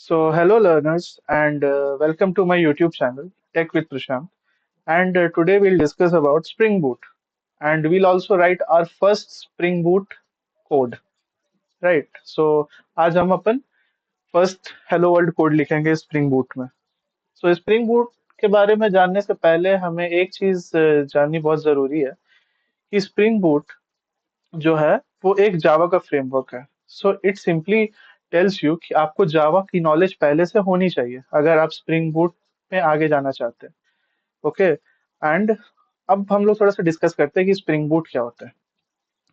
Hello learners, and welcome to my YouTube channel, Tech with Prashant. And today we'll discuss about Spring Boot, and we'll also write our first Spring Boot code, right? आज हम अपन first hello world code लिखेंगे spring boot में. Spring boot के बारे में जानने से पहले हमें एक चीज जाननी बहुत जरूरी है कि स्प्रिंग बूट जो है वो एक जावा का फ्रेमवर्क है. इट सिंपली टेल्स यू कि आपको जावा की नॉलेज पहले से होनी चाहिए अगर आप स्प्रिंग बूट में आगे जाना चाहते हैं. ओके. एंड अब हम लोग थोड़ा सा डिस्कस करते हैं कि स्प्रिंग बूट क्या होता है.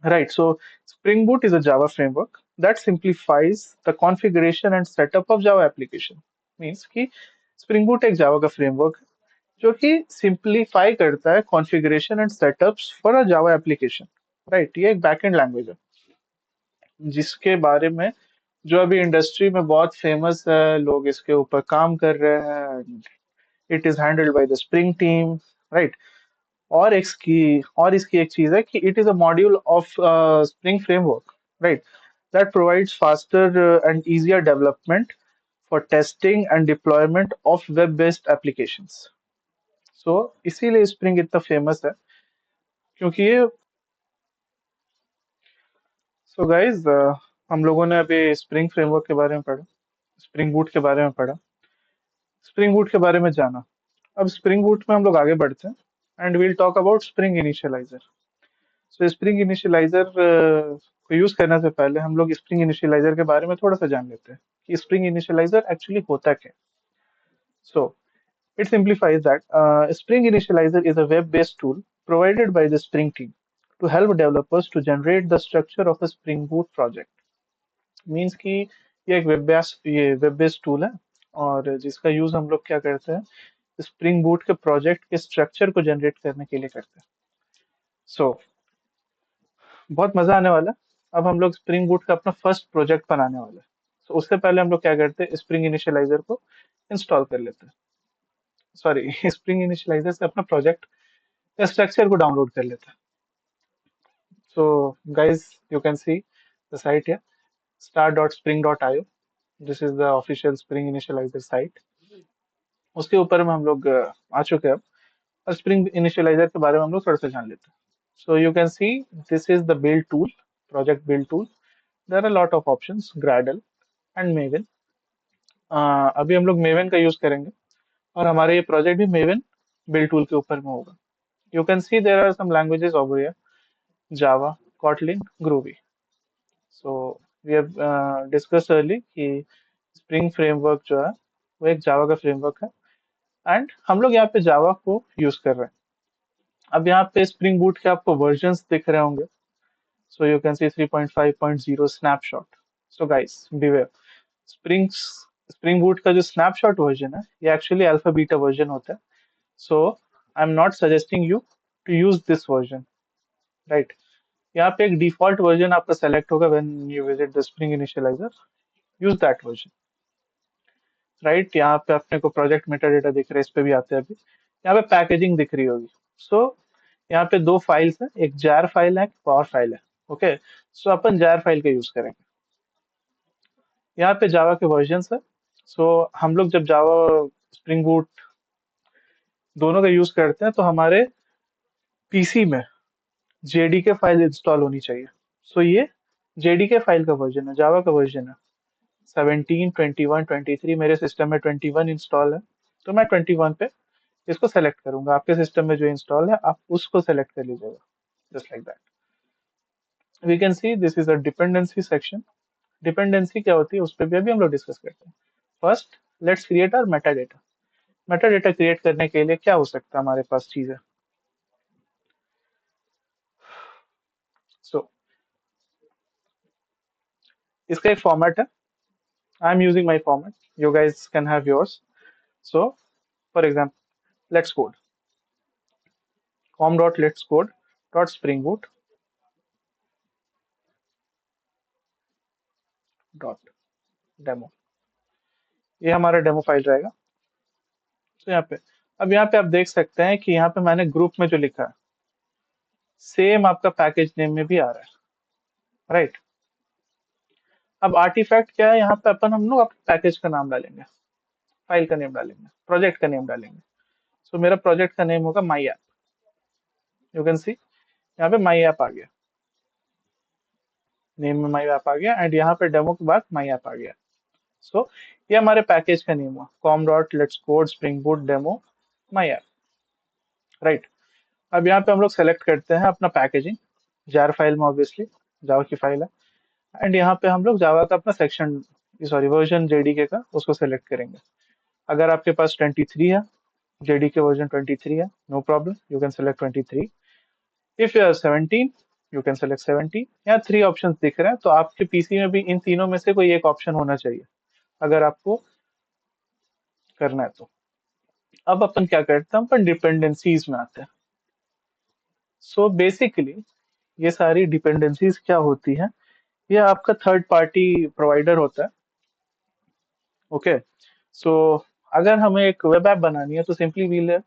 Right. Spring boot is a Java framework that simplifies the configuration and setup of Java application. Means कि स्प्रिंग बूट एक जावा का फ्रेमवर्क है जो कि सिंप्लीफाई करता है configuration and setups for a Java application. Right. ये एक बैकएंड लैंग्वेज है जिसके बारे में जो अभी इंडस्ट्री में बहुत फेमस है, लोग इसके ऊपर काम कर रहे हैं. It is handled by the spring team. Right. और इसकी एक चीज है कि it is a module of spring framework. Right. That provides faster and easier development for testing and deployment of web based applications. इसीलिए स्प्रिंग इतना famous है क्योंकि ये. गाइज, हम लोगों ने अभी स्प्रिंग फ्रेमवर्क के बारे में पढ़ा, स्प्रिंग बूट के बारे में पढ़ा, स्प्रिंग बूट के बारे में जाना. अब स्प्रिंग बूट में हम लोग आगे बढ़ते हैं and we'll talk about spring initializer. Spring initializer को यूज करने से पहले हम लोग स्प्रिंग इनिशियलाइजर के बारे में थोड़ा सा जान लेते हैं कि स्प्रिंग इनिशियलाइजर एक्चुअली होता क्या. So it simplifies that spring initialiser is a web based tool provided by the Spring team to help developers to generate the structure of a Spring Boot project. Means कि ये web based tool है और जिसका use हम लोग क्या करते हैं, स्प्रिंग बूट के प्रोजेक्ट के स्ट्रक्चर को जनरेट करने के लिए करते हैं. सो बहुत मजा आने वाला है. अब हम लोग स्प्रिंग बूट का अपना फर्स्ट प्रोजेक्ट बनाने वाले हैं. उससे पहले हम लोग क्या करते हैं, स्प्रिंग इनिशियलाइजर को इंस्टॉल कर लेते हैं. सॉरी स्प्रिंग इनिशियलाइजर से अपना प्रोजेक्ट का स्ट्रक्चर को डाउनलोड कर लेते हैं. So guys, you can see the site है start.spring.io. This is the official spring initialiser site. उसके ऊपर में हम लोग आ चुके हैं अब. और स्प्रिंग इनिशियलाइजर के बारे में हम लोग थोड़ा सा जान लेते हैं. You can see this is the build tool, project build tool. There are a lot of options, Gradle and Maven. अभी हम लोग Maven का यूज करेंगे और हमारे ये प्रोजेक्ट भी Maven build tool के ऊपर में होगा. You can see there are some languages over here: Java, Kotlin, Groovy. We have discussed early कि Spring framework जो है वो एक Java का फ्रेमवर्क है एंड हम लोग यहाँ पे Java को यूज कर रहे हैं. अब यहाँ पे स्प्रिंग बूट के आपको वर्जन्स दिख रहे होंगे. You can see 3.5.0 snapshot. Guys, beware. Spring Spring Boot का जो snapshot वर्जन है ये एक्चुअली अल्फा बीटा वर्जन होता है. I am not suggesting you to use this version. Right. यहाँ पे एक डिफॉल्ट वर्जन आपका सेलेक्ट होगा when you visit the spring initializer. Use that version. Right. यहाँ पे अपने को प्रोजेक्ट मेटा डेटा दिख रहा है, इस पे भी आते हैं अभी. यहाँ पे पैकेजिंग दिख रही होगी. यहाँ पे दो फाइल्स है, एक जार फाइल है, एक पावर फाइल है. ओके. अपन जार फाइल का यूज करेंगे. यहाँ पे जावा के वर्जन है. हम लोग जब जावा स्प्रिंग बूट दोनों का यूज करते हैं तो हमारे पीसी में जेडीके फाइल इंस्टॉल होनी चाहिए. ये जेडीके फाइल का वर्जन है, जावा का वर्जन है 17, 21, 23. मेरे सिस्टम में 21 इंस्टॉल है तो मैं 21 पे इसको सेलेक्ट करूंगा. आपके सिस्टम में जो इंस्टॉल है आप उसको सेलेक्ट कर लीजिएगा. Just like that. We can see this is a dependency section. Dependency क्या होती है उस पर भी अभी हम लोग डिस्कस करते हैं. First let's create our metadata. Metadata create करने के लिए क्या हो सकता है हमारे पास चीजें. सो इसका एक फॉर्मेट है. I am using my format, you guys can have yours. For example, let's code com.letscode.springbooot.demo. ये हमारा डेमो फाइल रहेगा. यहाँ पे अब यहाँ पे आप देख सकते हैं कि यहाँ पे मैंने ग्रुप में जो लिखा है सेम आपका पैकेज नेम में भी आ रहा है. राइट. अब आर्टिफैक्ट क्या है, यहाँ पे अपन हम लोग अपने पैकेज का नाम डालेंगे, फाइल का नेम डालेंगे, प्रोजेक्ट का नेम डालेंगे। सो मेरा प्रोजेक्ट का नेम होगा my app. You can see यहाँ पे माई ऐप आ गया, नेम में माई ऐप आ गया, एंड यहाँ पे डेमो के बाद माई ऐप आ गया। सो ये हमारे पैकेज का नेम हुआ, com dot let's code spring boot demo my app, right. अब यहाँ पे हम लोग सेलेक्ट करते हैं अपना पैकेजिंग, जार फाइल में ऑब्वियसली, जावा की फाइल है। एंड यहाँ पे हम लोग जावा का अपना सेक्शन, सॉरी वर्जन जेडीके का, उसको सेलेक्ट करेंगे। अगर आपके पास 23 है, जेडीके वर्जन 23 है, no problem, you can select 23। If you are 17, you can select 17। यहाँ 3 ऑप्शंस दिख रहे हैं, तो आपके पीसी में भी इन तीनों में से कोई एक ऑप्शन होना चाहिए अगर आपको करना है तो। अब अपन क्या करते हैं, अपन डिपेंडेंसीज में आते हैं। सो बेसिकली ये सारी डिपेंडेंसीज क्या होती हैं, ये आपका थर्ड पार्टी प्रोवाइडर होता है। ओके, सो अगर हमें एक वेब ऐप बनानी है तो simply we'll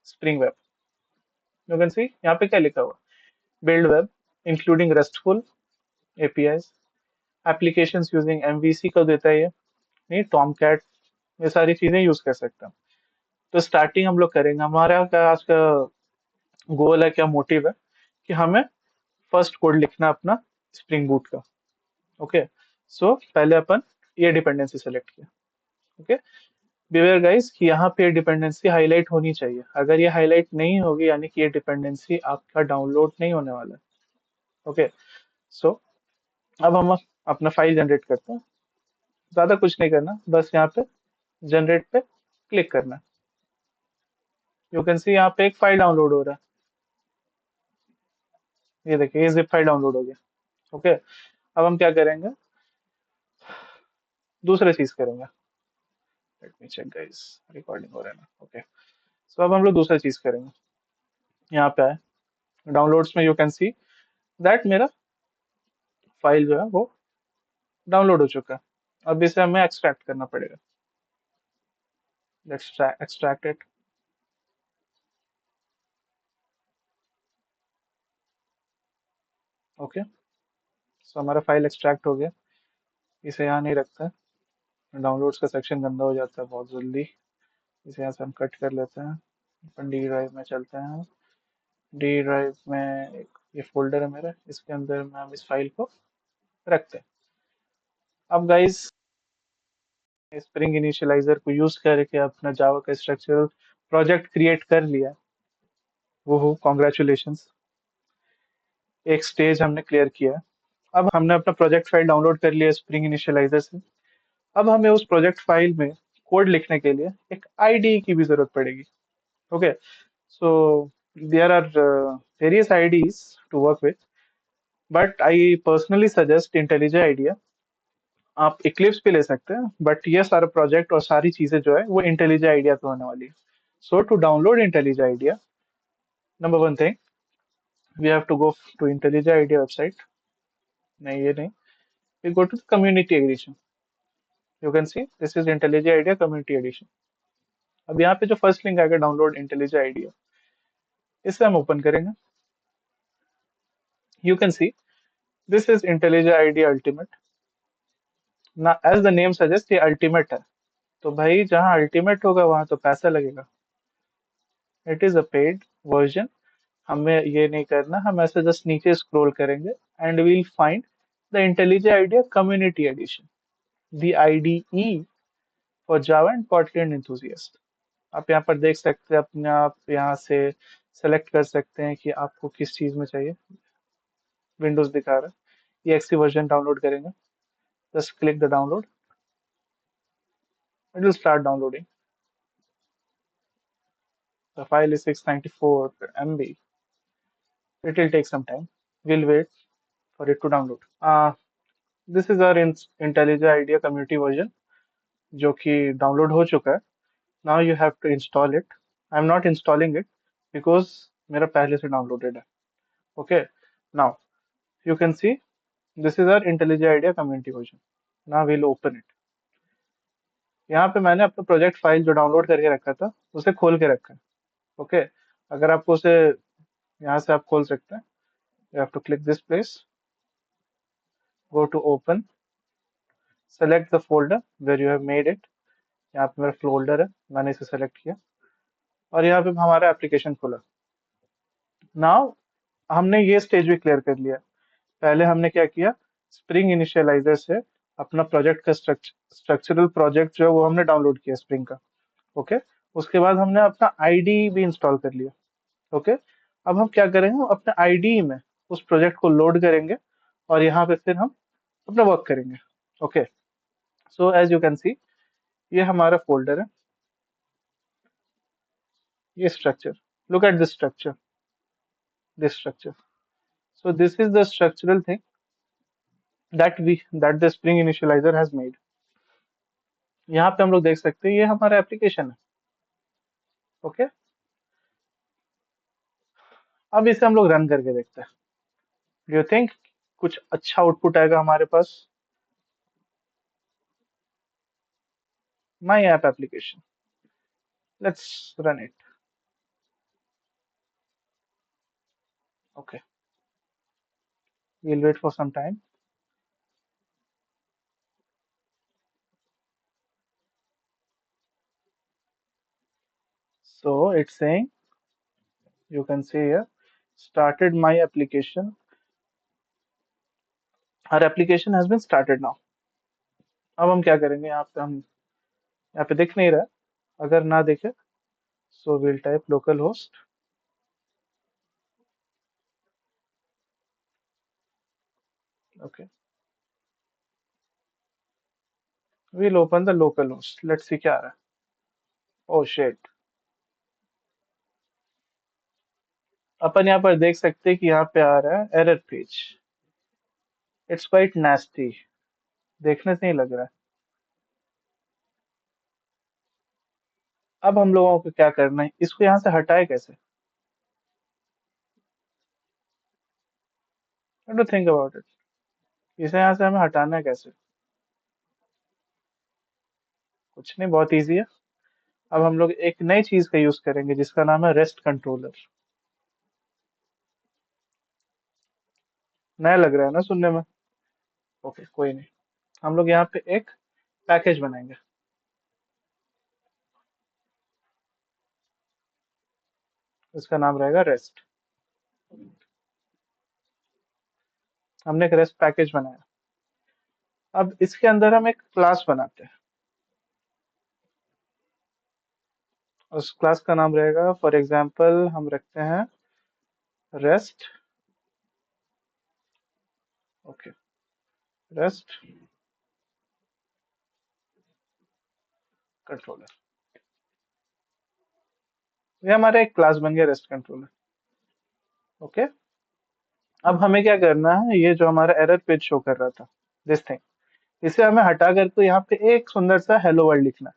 spring web. You can see यहाँ पे क्या लिखा हुआ, build web including RESTful APIs, applications using MVC को देता है ये, नहीं टॉमकैट, ये सारी चीजें यूज कर सकते हैं। तो स्टार्टिंग हम लोग करेंगे, हमारा क्या आज का गोल है, क्या मोटिव है, कि हमें फर्स्ट कोड लिखना अपना स्प्रिंग बूट का। ओके, सो पहले अपन ये डिपेंडेंसी सेलेक्ट किया। ओके, बिवेयर गाइस कि यहाँ पे डिपेंडेंसी हाईलाइट होनी चाहिए, अगर ये हाईलाइट नहीं होगी यानी कि ये डिपेंडेंसी आपका डाउनलोड नहीं होने वाला है। ओके, सो अब हम अपना फाइल जनरेट करते हैं। ज्यादा कुछ नहीं करना, बस यहाँ पे जनरेट पे क्लिक करना। यू कैन सी यहाँ पे एक फाइल डाउनलोड हो रहा है, ये देखिए ये जिप फाइल डाउनलोड हो गया। ओके, अब हम क्या करेंगे, दूसरे चीज करेंगे। Let me check guys, recording हो रहा है ना, ओके। सो अब हम लोग दूसरा चीज करेंगे, यहाँ पे आए डाउनलोड्स में, यू कैन सी दैट मेरा फाइल जो है वो डाउनलोड हो चुका है। अब इसे हमें एक्सट्रैक्ट करना पड़ेगा। Let's extract it. ओके, सो हमारा फाइल एक्सट्रैक्ट हो गया। इसे यहाँ नहीं रखता है, डाउनलोड्स का सेक्शन गंदा हो जाता है बहुत जल्दी। इसे यहाँ से हम कट कर लेते हैं, अपन डी ड्राइव में चलते हैं। डी ड्राइव में एक ये फोल्डर है मेरा, इसके अंदर में हम इस फाइल को रखते हैं। अब गाइस स्प्रिंग इनिशियलाइजर को यूज करके अपना जावा का स्ट्रक्चरल प्रोजेक्ट क्रिएट कर लिया। वो कॉन्ग्रेचुलेशंस, एक स्टेज हमने क्लियर किया है। अब हमने अपना प्रोजेक्ट फाइल डाउनलोड कर लिया स्प्रिंग इनिशियलाइजर से। अब हमें उस प्रोजेक्ट फाइल में कोड लिखने के लिए एक आईडी की भी जरूरत पड़ेगी। Okay, so there are various IDEs to work with, but I personally suggest intelligent idea. आप इक्लिप्स भी ले सकते हैं, बट ये सारा प्रोजेक्ट और सारी चीजें जो है वो इंटेलिजेंट आइडिया पे होने वाली है। So to download intelligent idea, number one thing, we have to go to intelligent idea website. नहीं ये नहीं, we go to community edition. You can see this is intelligent idea community edition. अब यहाँ पे जो फर्स्ट लिंक आएगा download intelligent idea, इसे हम ओपन करेंगे। You can see this is intelligent idea ultimate ना, एज द नेम सजेस्ट ये अल्टीमेट है। तो भाई जहाँ अल्टीमेट होगा वहां तो पैसा लगेगा, it is a paid version. हमें ये नहीं करना, हम ऐसे जस्ट नीचे स्क्रॉल करेंगे and we'll find the intelligent idea community edition, the IDE for Java and Kotlin enthusiast. आप यहाँ पर देख सकते हैं, अपने आप यहाँ से सेलेक्ट कर सकते हैं कि आपको किस चीज में चाहिए। विंडोज दिखा रहा है, ये एक्सी वर्जन डाउनलोड करेंगे, just click the download, it will start downloading. The file is 694 MB, it will take some time, we'll wait for it to download. This is our IntelliJ IDEA community version जो कि download हो चुका है। Now you have to install it. I am not installing it because मेरा पहले से downloaded है। Okay, now you can see this is our IntelliJ IDEA community version. Now we'll open it. यहाँ पे मैंने अपना प्रोजेक्ट फाइल जो download करके रखा था उसे खोल के रखा है। ओके, अगर आपको उसे यहाँ से आप खोल सकते हैं, you have to click this place, go to open, select the folder where you have made it. यहाँ पे मेरा फोल्डर है, मैंने इसे सेलेक्ट किया और यहाँ पे हमारा एप्लीकेशन खुला। नाउ हमने ये स्टेज भी क्लियर कर लिया। पहले हमने क्या किया, स्प्रिंग इनिशियलाइजर से अपना प्रोजेक्ट का स्ट्रक्चरल प्रोजेक्ट जो है वो हमने डाउनलोड किया स्प्रिंग का। ओके, उसके बाद हमने अपना आईडी भी इंस्टॉल कर लिया। ओके, अब हम क्या करेंगे, हम अपने आईडी में उस प्रोजेक्ट को लोड करेंगे और यहाँ पे फिर हम अपना वर्क करेंगे। Okay, so as you can see, ये हमारा फोल्डर है, ये structure, look at this structure, so this is the structural thing that the spring initializer has made। यहाँ पे हम लोग देख सकते हैं ये हमारा एप्लीकेशन है। ओके, अब इसे हम लोग रन करके देखते हैं। डू यू थिंक कुछ अच्छा आउटपुट आएगा हमारे पास? My app application, let's run it. Okay, we'll wait for some time। So it's saying, you can see here, started my application, our application has been started now। अब हम क्या करेंगे, यहाँ पे हम, यहाँ पे दिख नहीं रहा है, अगर ना दिखे so we'll type localhost। okay, we'll open the localhost, let's see क्या आ रहा है। oh shit, अपन यहाँ पर देख सकते हैं कि यहाँ पे आ रहा है error page. It's quite nasty, देखने से ही लग रहा है। अब हम लोगों को क्या करना है, इसको यहाँ से हटाए कैसे? डू थिंक अबाउट इट, इसे यहाँ से हमें हटाना है कैसे? कुछ नहीं, बहुत इजी है। अब हम लोग एक नई चीज का यूज करेंगे जिसका नाम है रेस्ट कंट्रोलर। नया लग रहा है ना सुनने में? ओके, कोई नहीं, हम लोग यहाँ पे एक पैकेज बनाएंगे, इसका नाम रहेगा रेस्ट। हमने एक रेस्ट पैकेज बनाया। अब इसके अंदर हम एक क्लास बनाते हैं, उस क्लास का नाम रहेगा, फॉर एग्जांपल हम रखते हैं रेस्ट। ओके, रेस्ट कंट्रोलर, ये हमारा एक क्लास बन गया रेस्ट कंट्रोलर। ओके, अब हमें क्या करना है, ये जो हमारा एरर पेज शो कर रहा था, दिस थिंग, इसे हमें हटा करके यहाँ पे एक सुंदर सा हेलो वर्ल्ड लिखना है।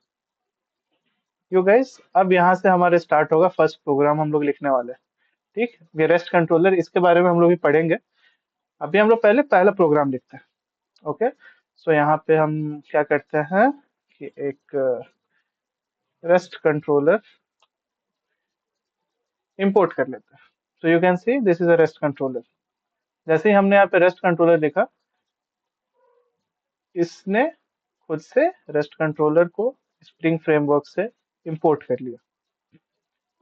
यू गाइस, अब यहाँ से हमारे स्टार्ट होगा फर्स्ट प्रोग्राम हम लोग लिखने वाले हैं। ठीक, ये रेस्ट कंट्रोलर, इसके बारे में हम लोग भी पढ़ेंगे। अभी हम लोग पहले पहला प्रोग्राम लिखते हैं। ओके, सो यहाँ पे हम क्या करते हैं कि एक रेस्ट कंट्रोलर इंपोर्ट कर लेते हैं। So you can see this is a rest controller. जैसे ही हमने यहाँ पे रेस्ट कंट्रोलर लिखा, इसने खुद से रेस्ट कंट्रोलर को स्प्रिंग फ्रेमवर्क से इंपोर्ट कर लिया।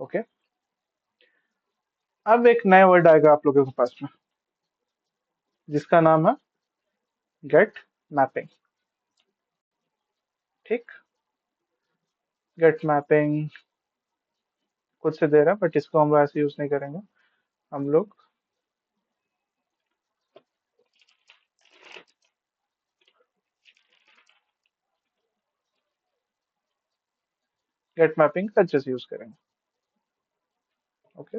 ओके, अब एक नया वर्ड आएगा आप लोगों के पास में जिसका नाम है गेट मैपिंग। ठीक, गेट मैपिंग खुद से दे रहा है बट इसको हम ऐसे यूज नहीं करेंगे, हम लोग गेट मैपिंग का अच्छे से यूज करेंगे। ओके,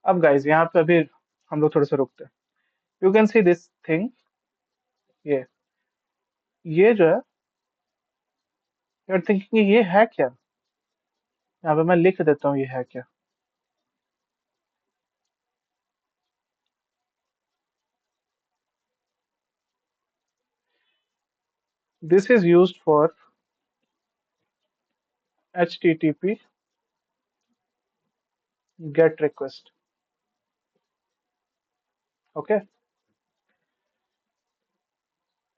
अब गाइस यहाँ पे अभी हम लोग थोड़े से रुकते हैं। You can see this thing, ये जो है, यू आर थिंकिंग ये है क्या? यहाँ पे मैं लिख देता हूँ ये है क्या। This is used for HTTP GET request. Okay,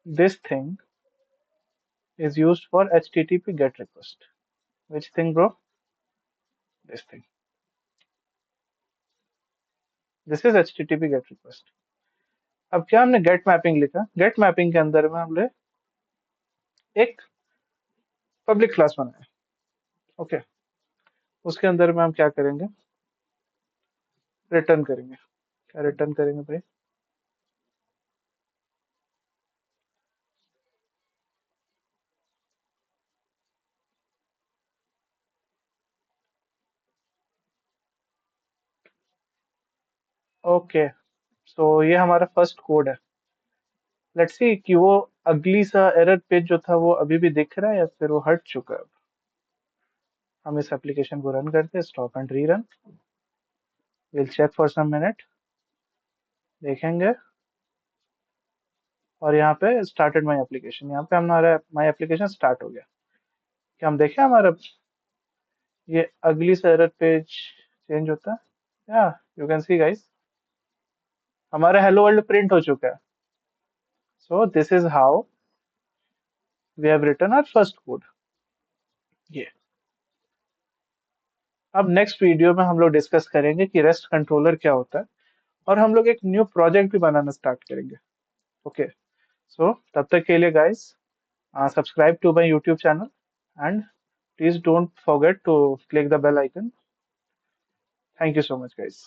this thing is used for HTTP GET request. Which thing, bro? This thing. This is HTTP GET request. अब क्या हमने गेट मैपिंग लिखा, गेट मैपिंग के अंदर में हमने एक पब्लिक क्लास बनाया. ओके, उसके अंदर में हम क्या करेंगे, रिटर्न करेंगे. क्या रिटर्न करेंगे भाई? ओके, सो ये हमारा फर्स्ट कोड है. लेट्स सी कि वो अगली सा एरर पेज जो था वो अभी भी दिख रहा है या फिर वो हट चुका है. हम इस एप्लीकेशन को रन करते हैं, stop and rerun. Will check for some minute, देखेंगे. और यहाँ पे स्टार्टेड माय एप्लीकेशन, यहाँ पे हमारा माय एप्लीकेशन स्टार्ट हो गया. क्या हम देखें हमारा ये अगली सा एरर पेज चेंज होता है? या यू कैन सी गाइस, हमारा हेलो वर्ल्ड प्रिंट हो चुका है. So this is how we have written our first code. ये अब नेक्स्ट वीडियो में हम लोग डिस्कस करेंगे कि रेस्ट कंट्रोलर क्या होता है, और हम लोग एक न्यू प्रोजेक्ट भी बनाना स्टार्ट करेंगे. ओके, सो तब तक के लिए guys, subscribe to my YouTube channel, and please don't forget to click the bell icon. Thank you so much, guys.